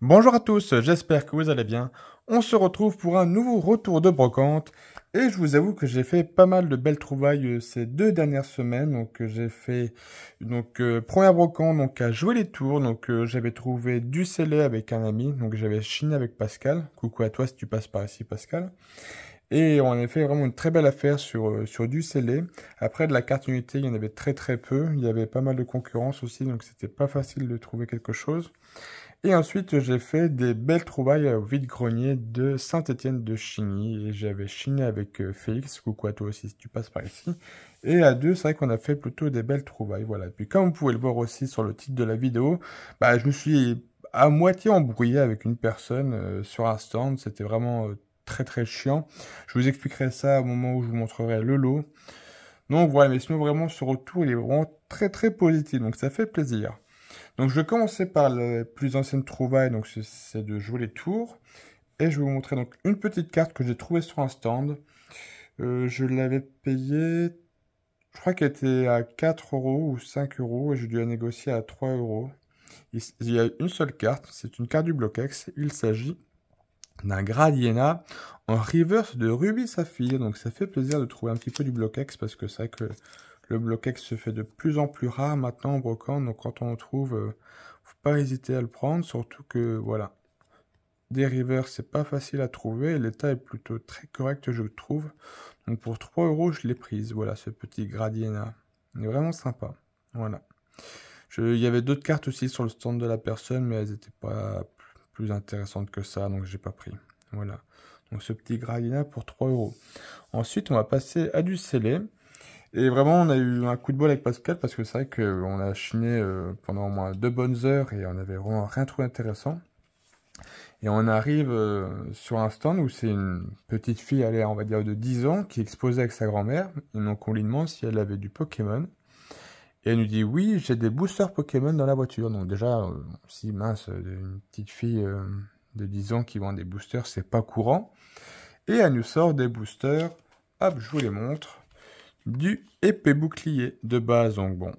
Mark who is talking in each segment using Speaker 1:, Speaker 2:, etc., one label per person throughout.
Speaker 1: Bonjour à tous, j'espère que vous allez bien. On se retrouve pour un nouveau retour de brocante et je vous avoue que j'ai fait pas mal de belles trouvailles ces 2 dernières semaines. J'ai fait première brocante à jouer les tours. J'avais trouvé du scellé avec un ami, donc j'avais chiné avec Pascal. Coucou à toi si tu passes par ici Pascal. Et on a fait vraiment une très belle affaire sur du scellé. Après de la carte unité, il y en avait très très peu. Il y avait pas mal de concurrence aussi, donc c'était pas facile de trouver quelque chose. Et ensuite, j'ai fait des belles trouvailles au vide-grenier de Saint-Étienne de Chigny. Et j'avais chiné avec Félix, coucou à toi aussi si tu passes par ici. Et à deux, c'est vrai qu'on a fait plutôt des belles trouvailles. Voilà. Puis comme vous pouvez le voir aussi sur le titre de la vidéo, je me suis à moitié embrouillé avec une personne sur un stand. C'était vraiment très très chiant. Je vous expliquerai ça au moment où je vous montrerai le lot. Donc voilà, mais sinon vraiment ce retour, il est vraiment très très positif. Donc ça fait plaisir. Donc je vais commencer par les plus anciennes trouvailles, donc c'est de jouer les tours. Et je vais vous montrer donc une petite carte que j'ai trouvée sur un stand. Je l'avais payée, je crois qu'elle était à 4 euros ou 5 euros et j'ai dû la négocier à 3 euros. Il y a une seule carte, c'est une carte du Bloquex. Il s'agit d'un Gradiena en reverse de Ruby Saphir. Donc ça fait plaisir de trouver un petit peu du Bloquex parce que c'est vrai que le Bloquex se fait de plus en plus rare maintenant en brocante. Donc quand on le trouve, faut pas hésiter à le prendre. Surtout que voilà, des rivers c'est pas facile à trouver. L'état est plutôt très correct je trouve. Donc pour 3 euros je l'ai prise. Voilà ce petit Gradiena. Il est vraiment sympa. Voilà. Il y avait d'autres cartes aussi sur le stand de la personne, mais elles n'étaient pas plus intéressantes que ça, donc j'ai pas pris. Voilà. Donc ce petit Gradiena pour 3 euros. Ensuite, on va passer à du scellé. Et vraiment, on a eu un coup de bol avec Pascal, parce que c'est vrai qu'on a chiné pendant au moins 2 bonnes heures, et on avait vraiment rien trouvé intéressant. Et on arrive sur un stand où c'est une petite fille, allez, on va dire de 10 ans, qui exposait avec sa grand-mère. Et donc on lui demande si elle avait du Pokémon. Et elle nous dit, oui, j'ai des boosters Pokémon dans la voiture. Donc déjà, si mince, une petite fille de 10 ans qui vend des boosters, c'est pas courant. Et elle nous sort des boosters, hop, je vous les montre, du épée bouclier de base. Donc bon,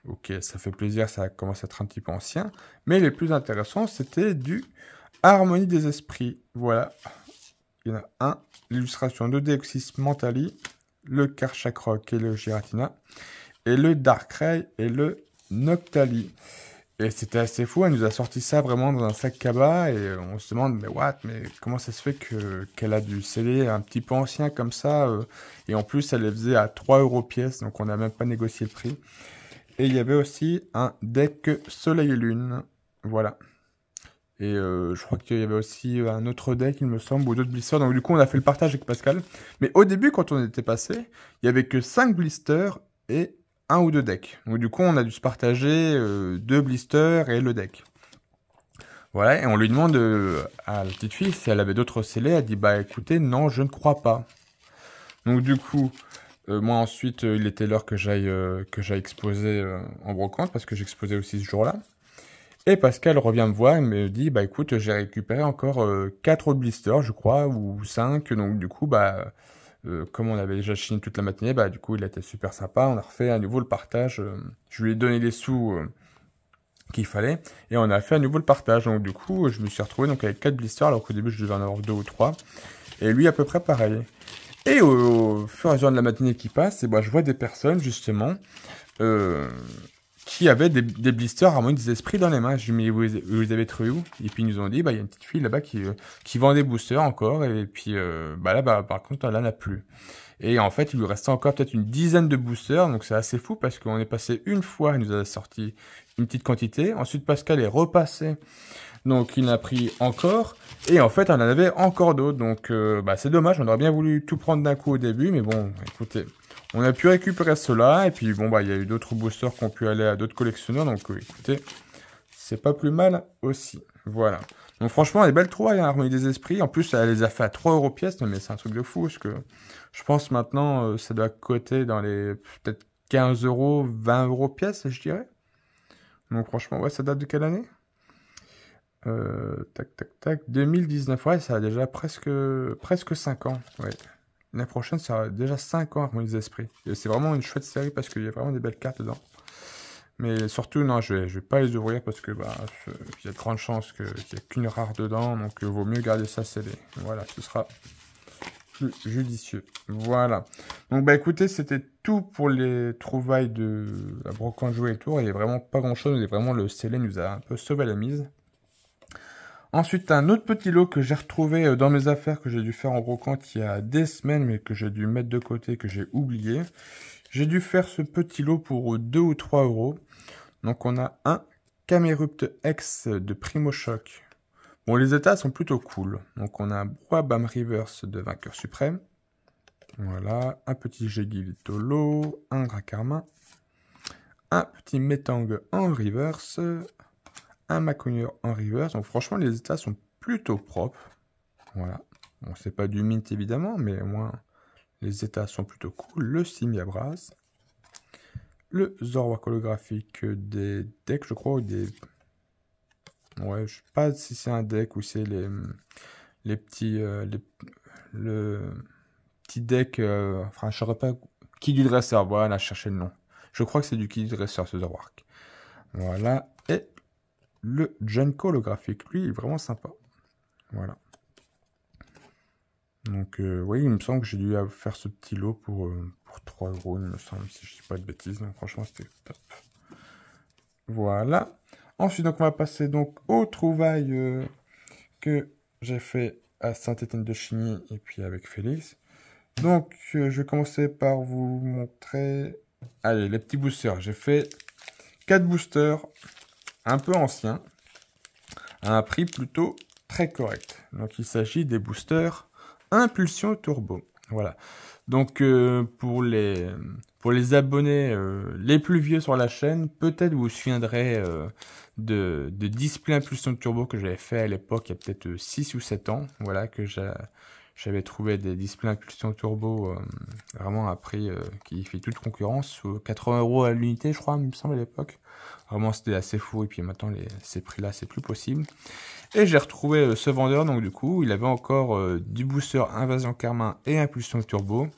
Speaker 1: ok, ça fait plaisir, ça commence à être un petit peu ancien. Mais les plus intéressants, c'était du Harmonie des Esprits. Voilà, il y en a un, l'illustration de Deoxys Mentali, le Karchakroc et le Giratina. Et le Darkrai et le Noctali. Et c'était assez fou, elle nous a sorti ça vraiment dans un sac cabas, et on se demande, mais comment ça se fait qu'elle a du scellé un petit peu ancien comme ça, et en plus elle les faisait à 3 euros pièce, donc on n'a même pas négocié le prix. Et il y avait aussi un deck Soleil et Lune, voilà. Et je crois qu'il y avait aussi un autre deck, il me semble, ou d'autres blisters. Donc du coup, on a fait le partage avec Pascal. Mais au début, quand on était passé, il y avait que 5 blisters et un ou deux decks. Donc du coup, on a dû se partager 2 blisters et le deck. Voilà, et on lui demande à la petite fille si elle avait d'autres scellés. Elle dit, bah écoutez, non, je ne crois pas. Donc du coup, moi ensuite, il était l'heure que j'aille exposer en brocante, parce que j'exposais aussi ce jour-là. Et Pascal revient me voir et me dit, bah écoute, j'ai récupéré encore 4 autres blisters, je crois, ou 5. Donc du coup, comme on avait déjà chiné toute la matinée, du coup, il était super sympa. On a refait à nouveau le partage. Je lui ai donné les sous qu'il fallait. Et on a fait à nouveau le partage. Donc du coup, je me suis retrouvé donc, avec 4 blisters, alors qu'au début, je devais en avoir 2 ou 3. Et lui, à peu près pareil. Et au fur et à mesure de la matinée qui passe, je vois des personnes, justement, qui avaient des blisters Harmonie des Esprits dans les mains. Je dis, mais vous les avez trouvés où? Et puis ils nous ont dit, il y a une petite fille là-bas qui vend des boosters encore, et puis par contre, elle en a plus. Et en fait, il lui restait encore peut-être une dizaine de boosters, donc c'est assez fou parce qu'on est passé une fois, il nous a sorti une petite quantité. Ensuite, Pascal est repassé, donc il en a pris encore, et en fait, on en avait encore d'autres. Donc c'est dommage, on aurait bien voulu tout prendre d'un coup au début, mais bon, écoutez, on a pu récupérer cela, et puis il y a eu d'autres boosters qui ont pu aller à d'autres collectionneurs, donc écoutez, c'est pas plus mal aussi. Voilà. Donc franchement, elle est belle trouvaille, hein, Harmonie des Esprits. En plus, elle les a fait à 3 euros pièce, mais c'est un truc de fou, parce que je pense maintenant, ça doit coter dans les peut-être 15 euros, 20 euros pièce, je dirais. Donc franchement, ouais, ça date de quelle année? Tac, tac, tac. 2019, ouais, ça a déjà presque 5 ans. Ouais. L'année prochaine, ça a déjà 5 ans, Harmonie des Esprits. Et c'est vraiment une chouette série parce qu'il y a vraiment des belles cartes dedans. Mais surtout, non, je vais pas les ouvrir parce que bah, il y a de grandes chances qu'il n'y ait qu'une rare dedans. Donc, vaut mieux garder ça scellé. Voilà, ce sera plus judicieux. Voilà. Donc, bah écoutez, c'était tout pour les trouvailles de la brocante jouet et tour. Il n'y a vraiment pas grand-chose. Et vraiment, le scellé nous a un peu sauvé la mise. Ensuite, un autre petit lot que j'ai retrouvé dans mes affaires que j'ai dû faire en brocante il y a des semaines, mais que j'ai dû mettre de côté, que j'ai oublié. J'ai dû faire ce petit lot pour 2 ou 3 euros. Donc on a un Camerupt X de Primo Choc. Bon, les états sont plutôt cool. Donc on a un Broabam Reverse de Vainqueur Suprême. Voilà, un petit Gégilitolo, un Dracarmin, un petit Metang en reverse, un Maconier en reverse. Donc franchement, les états sont plutôt propres. Voilà. Bon, c'est pas du mint évidemment, mais au moins les états sont plutôt cool. Le Simiabras. Le Zoroark holographique des decks, je crois, ou des... Ouais, je sais pas si c'est un deck ou c'est les petits... le petit deck... enfin, je saurais pas... Qui du dresseur, voilà, chercher le nom. Je crois que c'est du qui du dresseur, ce Zoroark. Voilà. Et le Genko holographique, lui, il est vraiment sympa. Voilà. Donc, oui, il me semble que j'ai dû faire ce petit lot pour 3 euros, il me semble, si je dis pas de bêtises. Donc, franchement, c'était top. Voilà. Ensuite, donc, on va passer donc aux trouvailles que j'ai fait à Saint-Étienne-de-Chigny et puis avec Félix. Donc, je vais commencer par vous montrer... Allez, les petits boosters. J'ai fait 4 boosters un peu anciens à un prix plutôt très correct. Donc, il s'agit des boosters Impulsion Turbo. Voilà. Donc, pour les abonnés les plus vieux sur la chaîne, peut-être vous vous souviendrez de Display Impulsion Turbo que j'avais fait à l'époque, il y a peut-être 6 ou 7 ans. Voilà, que j'avais trouvé des Display Impulsion Turbo vraiment à prix qui fait toute concurrence. 80 euros à l'unité, je crois, il me semble, à l'époque. Vraiment, c'était assez fou. Et puis maintenant, ces prix-là, c'est plus possible. Et j'ai retrouvé ce vendeur, donc du coup, il avait encore du booster Invasion Carmin et Impulsion Turbo.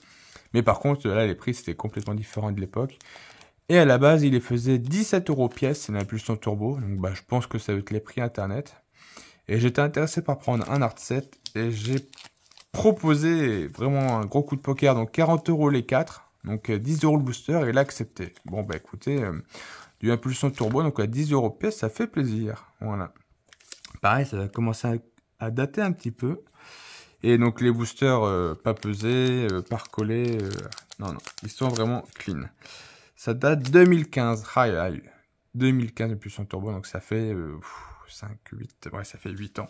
Speaker 1: Mais par contre, là, les prix, c'était complètement différent de l'époque. Et à la base, il les faisait 17 euros pièce, c'est l'impulsion turbo. Donc, bah, je pense que ça va être les prix internet. Et j'étais intéressé par prendre un art set. Et j'ai proposé vraiment un gros coup de poker. Donc, 40 euros les 4. Donc, 10 euros le booster. Et il a accepté. Bon, bah, écoutez, du impulsion turbo. Donc, à 10 euros pièce, ça fait plaisir. Voilà. Pareil, ça va commencer à dater un petit peu. Et donc, les boosters, pas pesés, pas recollés. Non, non. Ils sont vraiment clean. Ça date 2015. Aïe, aïe. 2015 impulsion turbo, donc ça fait 5, 8, ouais, ça fait 8 ans.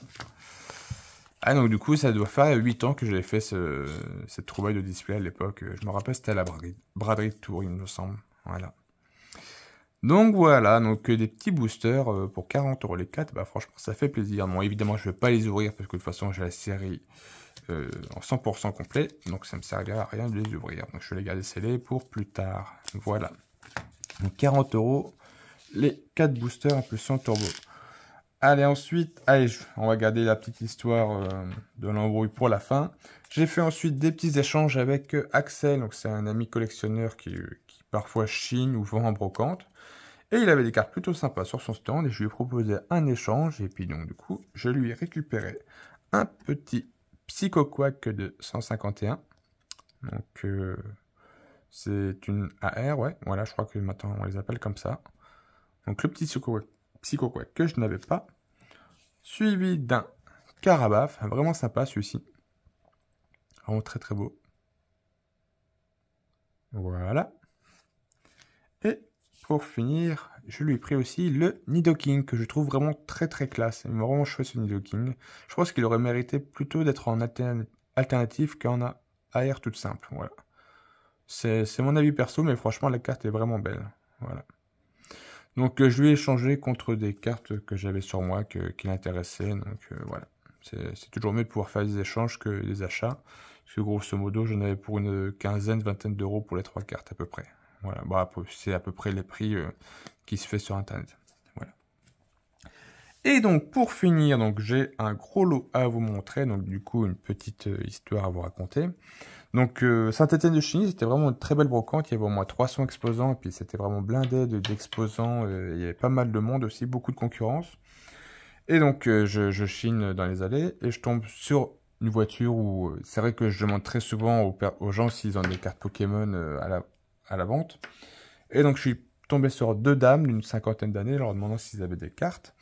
Speaker 1: Ah, donc du coup, ça doit faire 8 ans que j'avais fait cette trouvaille de display à l'époque. Je me rappelle, c'était à la braderie de Tours, il me semble. Voilà. Donc voilà, donc des petits boosters pour 40 euros les 4, bah franchement, ça fait plaisir. Bon, évidemment, je ne vais pas les ouvrir parce que de toute façon, j'ai la série en 100% complet, donc ça ne me servira à rien de les ouvrir. Donc je vais les garder scellés pour plus tard. Voilà. Donc 40 euros les 4 boosters impulsion turbo. Allez, ensuite, allez, on va garder la petite histoire de l'embrouille pour la fin. J'ai fait ensuite des petits échanges avec Axel, donc c'est un ami collectionneur qui parfois chine ou vend en brocante. Et il avait des cartes plutôt sympas sur son stand et je lui ai proposé un échange. Et puis donc du coup, je lui ai récupéré un petit Psycho Quack de 151. Donc c'est une AR, ouais. Voilà, je crois que maintenant on les appelle comme ça. Donc le petit Psycho Quack que je n'avais pas. Suivi d'un Carabaf, vraiment sympa celui-ci. Vraiment très très beau. Voilà. Et pour finir, je lui ai pris aussi le Nidoking, que je trouve vraiment très très classe. Il m'a vraiment chouette ce Nidoking. Je pense qu'il aurait mérité plutôt d'être en alternative qu'en AR toute simple. Voilà. C'est mon avis perso, mais franchement la carte est vraiment belle. Voilà. Donc je lui ai échangé contre des cartes que j'avais sur moi, qui l'intéressaient. Donc voilà. C'est toujours mieux de pouvoir faire des échanges que des achats. Parce que grosso modo, j'en avais pour une quinzaine, vingtaine d'euros pour les 3 cartes à peu près. Voilà, bah, c'est à peu près les prix qui se fait sur internet. Voilà. Et donc pour finir, donc j'ai un gros lot à vous montrer, donc du coup une petite histoire à vous raconter. Donc Saint-Étienne-de-Chigny, c'était vraiment une très belle brocante. Il y avait au moins 300 exposants et puis c'était vraiment blindé d'exposants. Il y avait pas mal de monde aussi, beaucoup de concurrence. Et donc je chine dans les allées et je tombe sur une voiture où c'est vrai que je demande très souvent aux gens s'ils ont des cartes Pokémon à la vente. Et donc je suis tombé sur deux dames d'une cinquantaine d'années, leur demandant s'ils avaient des cartes.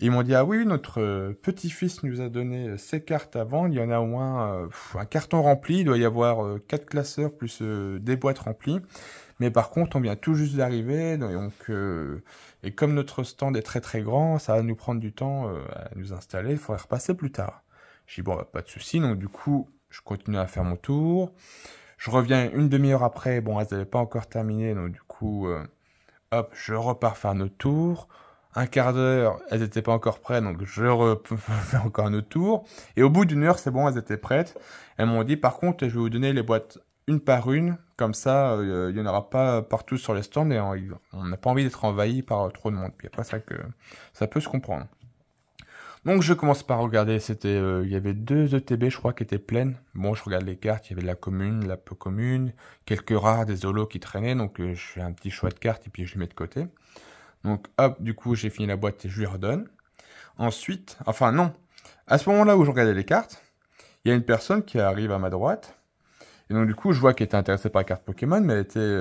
Speaker 1: Et ils m'ont dit, ah oui, notre petit-fils nous a donné ces cartes à vendre. Il y en a au moins un carton rempli. Il doit y avoir 4 classeurs plus des boîtes remplies. Mais par contre, on vient tout juste d'arriver. Donc, et comme notre stand est très très grand, ça va nous prendre du temps à nous installer. Il faudrait repasser plus tard. J'ai dit, bon, bah, pas de souci. Donc du coup, je continue à faire mon tour. Je reviens une demi-heure après. Bon, elles n'avaient pas encore terminé. Donc du coup, hop, je repars faire notre tour. Un quart d'heure, elles n'étaient pas encore prêtes, donc je refais encore un autre tour. Et au bout d'une heure, c'est bon, elles étaient prêtes. Elles m'ont dit, par contre, je vais vous donner les boîtes une par une, comme ça, il n'y en aura pas partout sur les stands et on n'a pas envie d'être envahi par trop de monde. Puis après, ça peut se comprendre. Donc je commence par regarder, il y avait 2 ETB, je crois, qui étaient pleines. Bon, je regarde les cartes, il y avait de la commune, la peu commune, quelques rares, des holos qui traînaient, donc je fais un petit choix de cartes et puis je les mets de côté. Donc hop, du coup, j'ai fini la boîte et je lui redonne. Ensuite, enfin non, à ce moment-là où je regardais les cartes, il y a une personne qui arrive à ma droite. Et donc du coup, je vois qu'elle était intéressée par la carte Pokémon, mais elle était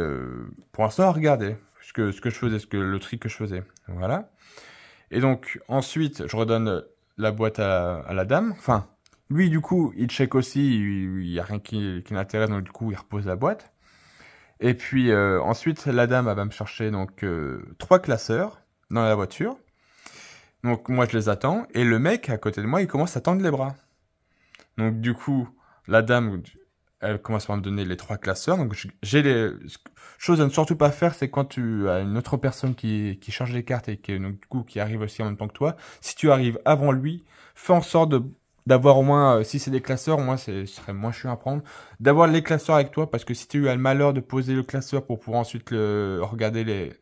Speaker 1: pour l'instant à regarder ce que je faisais, le tri que je faisais. Voilà. Et donc ensuite, je redonne la boîte à la dame. Enfin, lui du coup, il check aussi, il y a rien qui l'intéresse, donc du coup, il repose la boîte. Et puis ensuite, la dame elle va me chercher donc 3 classeurs dans la voiture. Donc moi je les attends et le mec à côté de moi il commence à tendre les bras. Donc du coup la dame elle commence par me donner les 3 classeurs. Donc j'ai les choses à ne surtout pas faire, c'est quand tu as une autre personne qui charge les cartes et donc du coup qui arrive aussi en même temps que toi. Si tu arrives avant lui, fais en sorte d'avoir au moins, si c'est des classeurs, moi ce serait moins chiant à prendre, d'avoir les classeurs avec toi, parce que si tu as le malheur de poser le classeur pour pouvoir ensuite regarder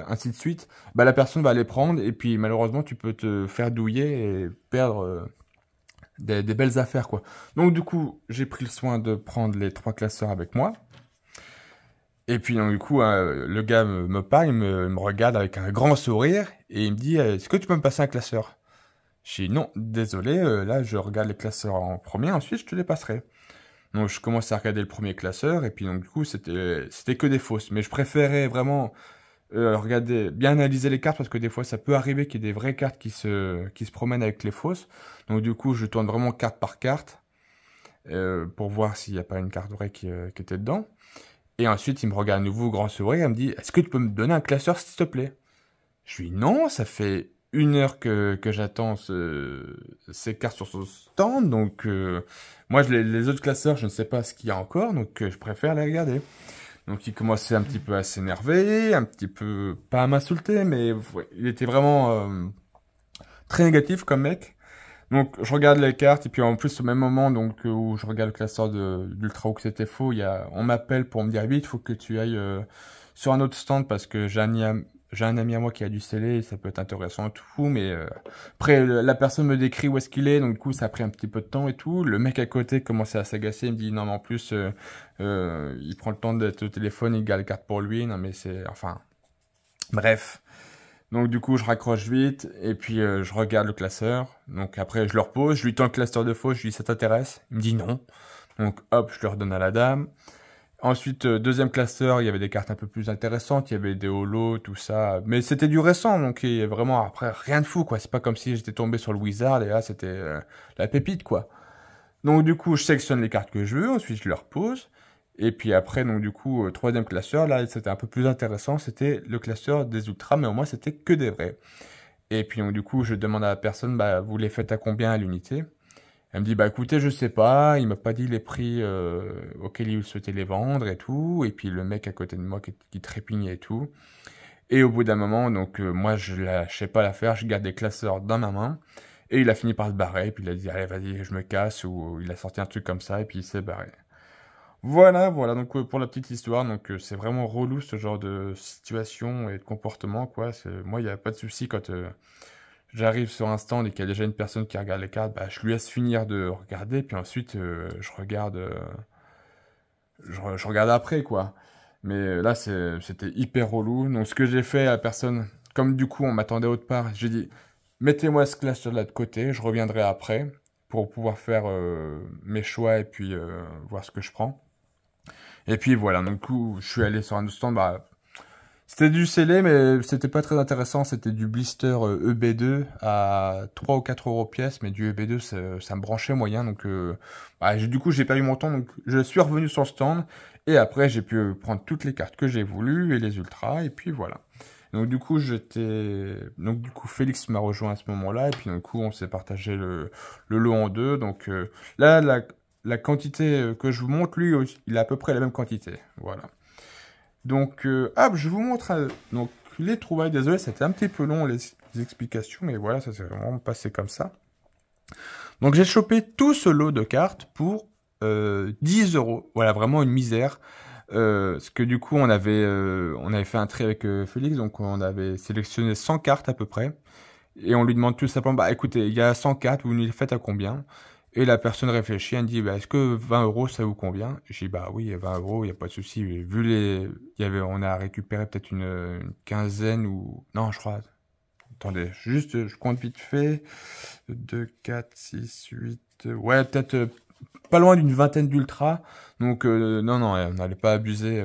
Speaker 1: ainsi de suite, bah la personne va les prendre et puis malheureusement tu peux te faire douiller et perdre des belles affaires quoi. Donc du coup j'ai pris le soin de prendre les 3 classeurs avec moi. Et puis donc du coup le gars me parle, il me regarde avec un grand sourire et il me dit est-ce que tu peux me passer un classeur? J'ai dit non, désolé, là je regarde les classeurs en premier, ensuite je te les passerai. Donc je commence à regarder le premier classeur, et puis donc du coup c'était que des fausses. Mais je préférais vraiment regarder, bien analyser les cartes, parce que des fois ça peut arriver qu'il y ait des vraies cartes qui se promènent avec les fausses. Donc du coup je tourne vraiment carte par carte, pour voir s'il n'y a pas une carte vraie qui était dedans. Et ensuite il me regarde à nouveau grand sourire, il me dit est-ce que tu peux me donner un classeur s'il te plaît? Je lui dis non, ça fait 1 heure que j'attends ces cartes sur son stand, donc moi les autres classeurs, je ne sais pas ce qu'il y a encore, donc je préfère les regarder. Donc il commençait un petit peu à s'énerver, un petit peu, pas à m'insulter, mais ouais, il était vraiment très négatif comme mec. Donc je regarde les cartes, et puis en plus au même moment donc où je regarde le classeur d'Ultra Hook c'était faux, on m'appelle pour me dire vite, il faut que tu ailles sur un autre stand parce que j'ai un ami à moi qui a du scellé, ça peut être intéressant et tout, mais après la personne me décrit où est-ce qu'il est, donc du coup ça a pris un petit peu de temps et tout. Le mec à côté commençait à s'agacer, il me dit non mais en plus il prend le temps d'être au téléphone, il garde les cartes pour lui, non mais enfin, bref. Donc du coup je raccroche vite, et puis je regarde le classeur, donc après je le repose, je lui tends le classeur de faux, je lui dis ça t'intéresse? Il me dit non, donc hop je le redonne à la dame. Ensuite, deuxième classeur, il y avait des cartes un peu plus intéressantes, il y avait des holos, tout ça. Mais c'était du récent, donc il y a vraiment, après, rien de fou, quoi. C'est pas comme si j'étais tombé sur le Wizard, et là, c'était la pépite, quoi. Donc du coup, je sélectionne les cartes que je veux, ensuite je les repose. Et puis après, donc du coup, troisième classeur, là, c'était un peu plus intéressant, c'était le classeur des ultras, mais au moins, c'était que des vrais. Et puis donc du coup, je demande à la personne, bah, vous les faites à combien à l'unité? Elle me dit, bah écoutez, je sais pas, il m'a pas dit les prix auxquels il souhaitait les vendre et tout. Et puis le mec à côté de moi qui trépignait et tout. Et au bout d'un moment, donc moi je lâchais pas l'affaire, je garde des classeurs dans ma main. Et il a fini par se barrer, puis il a dit, allez vas-y, je me casse, ou il a sorti un truc comme ça, et puis il s'est barré. Voilà, donc pour la petite histoire, donc c'est vraiment relou ce genre de situation et de comportement, quoi. Moi, il n'y a pas de souci quand j'arrive sur un stand et qu'il y a déjà une personne qui regarde les cartes, bah, je lui laisse finir de regarder, puis ensuite je regarde je regarde après, quoi. Mais là, c'était hyper relou. Donc, ce que j'ai fait à la personne, comme du coup, on m'attendait autre part, j'ai dit, mettez-moi ce cluster-là de côté, je reviendrai après pour pouvoir faire mes choix et puis voir ce que je prends. Et puis voilà, donc du coup, je suis allé sur un stand, bah, c'était du scellé, mais c'était pas très intéressant. C'était du blister EB2 à 3 ou 4 euros pièce, mais du EB2, ça me branchait moyen. Donc, bah, du coup, j'ai perdu mon temps. Donc, je suis revenu sur le stand. Et après, j'ai pu prendre toutes les cartes que j'ai voulu et les ultras. Et puis voilà. Donc, du coup, Félix m'a rejoint à ce moment-là. Et puis, du coup, on s'est partagé le lot en deux. Donc, là, la quantité que je vous montre, lui, il a à peu près la même quantité. Voilà. Donc, je vous montre donc, les trouvailles. Désolé, c'était un petit peu long les explications, mais voilà, ça s'est vraiment passé comme ça. Donc, j'ai chopé tout ce lot de cartes pour 10 euros. Voilà, vraiment une misère. Parce que du coup, on avait fait un tri avec Félix, donc on avait sélectionné 100 cartes à peu près. Et on lui demande tout simplement, bah écoutez, il y a 100 cartes, vous nous les faites à combien? Et la personne réfléchit, elle me dit, bah, est-ce que 20 euros, ça vous convient? Je dis, bah oui, 20 euros, il n'y a pas de souci. On a récupéré peut-être une quinzaine ou, non, je crois, attendez, juste, je compte vite fait. 2, 4, 6, 8, ouais, peut-être pas loin d'une vingtaine d'ultras. Donc, non, non, on n'allait pas abuser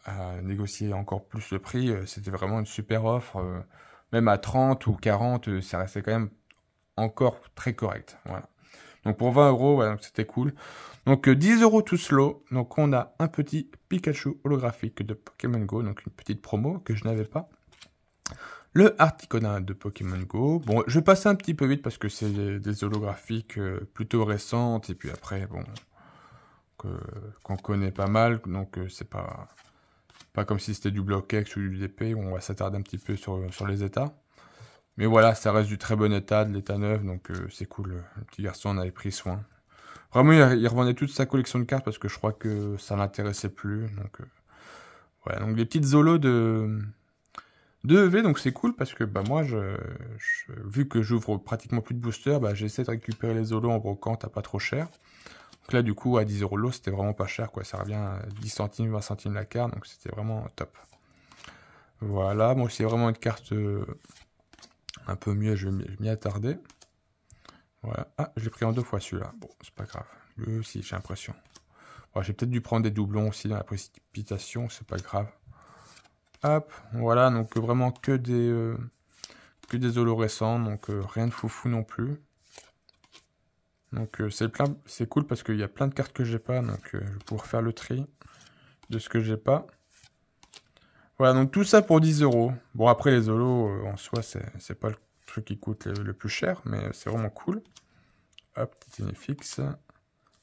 Speaker 1: à négocier encore plus le prix. C'était vraiment une super offre. Même à 30 ou 40, ça restait quand même encore très correct. Voilà. Donc pour 20 euros, ouais, c'était cool. Donc 10 euros tout slow. Donc on a un petit Pikachu holographique de Pokémon Go, donc une petite promo que je n'avais pas. Le Articuno de Pokémon Go. Bon, je vais passer un petit peu vite parce que c'est des holographiques plutôt récentes et puis après, bon, qu'on connaît pas mal. Donc c'est pas comme si c'était du BlockX ou du DP où on va s'attarder un petit peu sur les états. Mais voilà, ça reste du très bon état, de l'état neuf, donc c'est cool. Le petit garçon en avait pris soin. Vraiment, il revendait toute sa collection de cartes parce que je crois que ça l'intéressait plus. Donc, ouais, donc des petites zolos de EV, donc c'est cool parce que bah, moi, vu que j'ouvre pratiquement plus de boosters, bah, j'essaie de récupérer les zolos en brocante à pas trop cher. Donc là, du coup, à 10 euros le lot, c'était vraiment pas cher, quoi. Ça revient à 10 centimes, 20 centimes la carte, donc c'était vraiment top. Voilà, bon, c'est vraiment une carte un peu mieux, je vais m'y attarder. Voilà. Ah, je l'ai pris en 2 fois celui-là. Bon, c'est pas grave. Lui aussi, j'ai l'impression. Bon, j'ai peut-être dû prendre des doublons aussi dans la précipitation, c'est pas grave. Hop, voilà, donc vraiment que des holos récents, donc rien de foufou non plus. Donc c'est cool parce qu'il y a plein de cartes que j'ai pas, donc je vais pouvoir faire le tri de ce que j'ai pas. Voilà, donc tout ça pour 10 euros. Bon, après les holos, en soi, c'est pas le truc qui coûte le plus cher, mais c'est vraiment cool. Hop, petit fixe.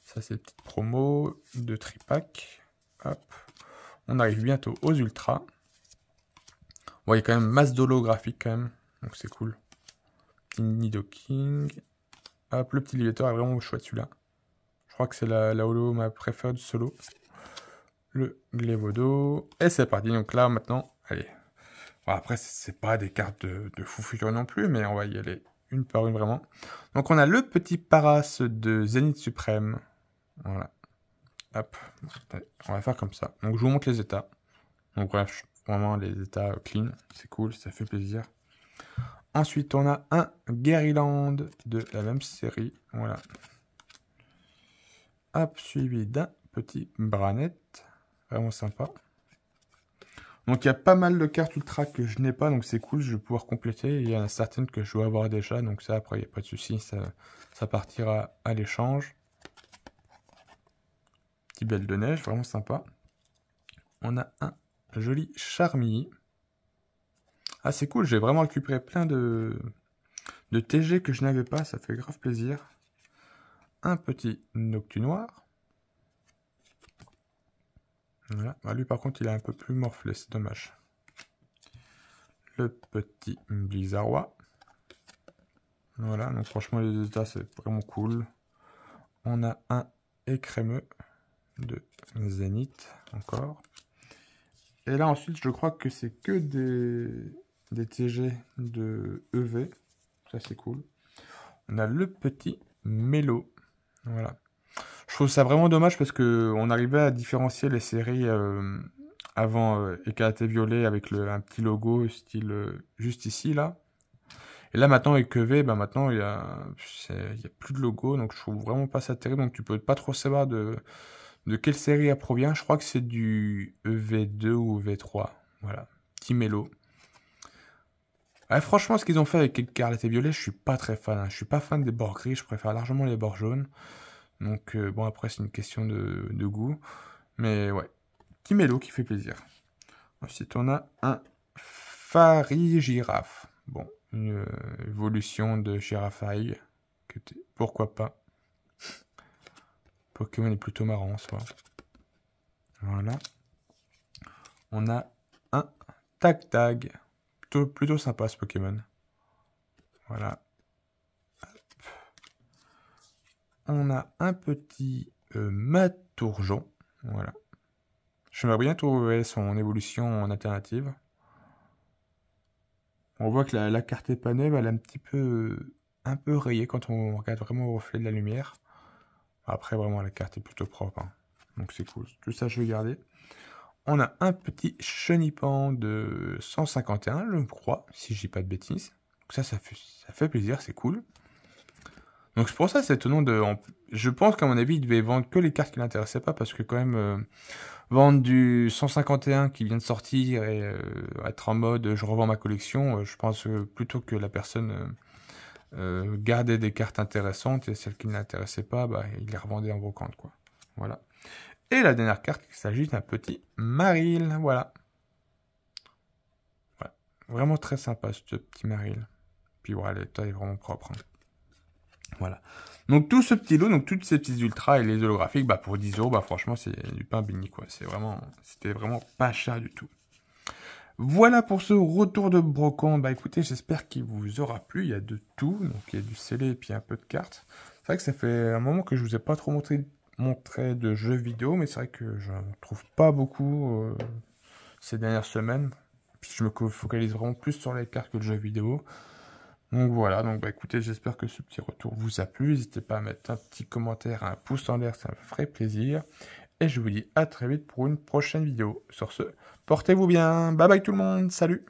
Speaker 1: Ça, c'est une petite promo de tripack. Hop. On arrive bientôt aux ultras. Bon, il y a quand même masse d'holographiques quand même. Donc c'est cool. Petit Nidoking. Hop, le petit Léviator est vraiment chouette celui-là. Je crois que c'est la holo ma préférée du solo. Le Glévodo. Et c'est parti. Donc là, maintenant, allez. Bon, après, c'est pas des cartes de fou furieux non plus, mais on va y aller une par une vraiment. Donc on a le petit Paras de Zénith Suprême. Voilà. Hop, on va faire comme ça. Donc je vous montre les états. Donc bref, vraiment les états clean, c'est cool, ça fait plaisir. Ensuite, on a un Garyland de la même série. Voilà. Hop, suivi d'un petit Branette. Vraiment sympa. Donc il y a pas mal de cartes ultra que je n'ai pas, donc c'est cool, je vais pouvoir compléter. Il y en a certaines que je dois avoir déjà, donc ça après il n'y a pas de souci, ça partira à l'échange. Petit belle de neige, vraiment sympa. On a un joli Charmy. Ah c'est cool, j'ai vraiment récupéré plein de TG que je n'avais pas, ça fait grave plaisir. Un petit Noctunoir. Voilà. Ah, lui par contre il est un peu plus morflé, c'est dommage. Le petit Blizzardois. Voilà, donc franchement les états c'est vraiment cool. On a un écrémeux de Zénith encore. Et là ensuite je crois que c'est que des TG de EV. Ça c'est cool. On a le petit Mélo. Voilà. trouve ça vraiment dommage parce que on arrivait à différencier les séries avant Écarlate et Violet avec un petit logo style juste ici là. Et là maintenant avec EV, bah maintenant il y a plus de logo, donc je trouve vraiment pas ça terrible. Donc tu peux pas trop savoir de quelle série elle provient. Je crois que c'est du EV2 ou EV3. Voilà, petit mélo. Ouais, franchement, ce qu'ils ont fait avec Écarlate et Violet, je suis pas très fan, hein. Je suis pas fan des bords gris, je préfère largement les bords jaunes. Donc bon, après c'est une question de goût. Mais ouais, petit mélo qui fait plaisir. Ensuite on a un Farigiraf. Bon, une évolution de Girafarig. Pourquoi pas. Pokémon est plutôt marrant en soi. Voilà. On a un Tag-Tag. Plutôt sympa ce Pokémon. Voilà. On a un petit Matourjon. Voilà. J'aimerais bien trouver son évolution en alternative. On voit que la carte Epaneuve, elle est un peu rayée quand on regarde vraiment au reflet de la lumière. Après, vraiment, la carte est plutôt propre, hein. Donc c'est cool. Tout ça, je vais garder. On a un petit Chenipan de 151, je crois, si je dis pas de bêtises. Donc ça fait plaisir, c'est cool. Donc c'est pour ça, c'est étonnant je pense qu'à mon avis, il devait vendre que les cartes qui l'intéressaient pas, parce que quand même, vendre du 151 qui vient de sortir et être en mode je revends ma collection, je pense plutôt que la personne gardait des cartes intéressantes et celles qui ne l'intéressaient pas, bah, il les revendait en brocante, quoi. Voilà. Et la dernière carte, il s'agit d'un petit Marill, voilà. Voilà. Vraiment très sympa ce petit Marill. Puis voilà, l'état est vraiment propre, hein. Voilà. Donc tout ce petit lot, donc toutes ces petits ultras et les holographiques, bah pour 10 €, bah franchement c'est du pain béni, quoi. C'était vraiment pas cher du tout. Voilà pour ce retour de brocante. Bah écoutez, j'espère qu'il vous aura plu. Il y a de tout, donc il y a du scellé et puis un peu de cartes. C'est vrai que ça fait un moment que je vous ai pas trop montré de jeux vidéo, mais c'est vrai que je n'en trouve pas beaucoup ces dernières semaines. Puis je me focalise vraiment plus sur les cartes que le jeu vidéo. Donc voilà, donc bah écoutez, j'espère que ce petit retour vous a plu. N'hésitez pas à mettre un petit commentaire, un pouce en l'air, ça me ferait plaisir. Et je vous dis à très vite pour une prochaine vidéo. Sur ce, portez-vous bien. Bye bye tout le monde, salut!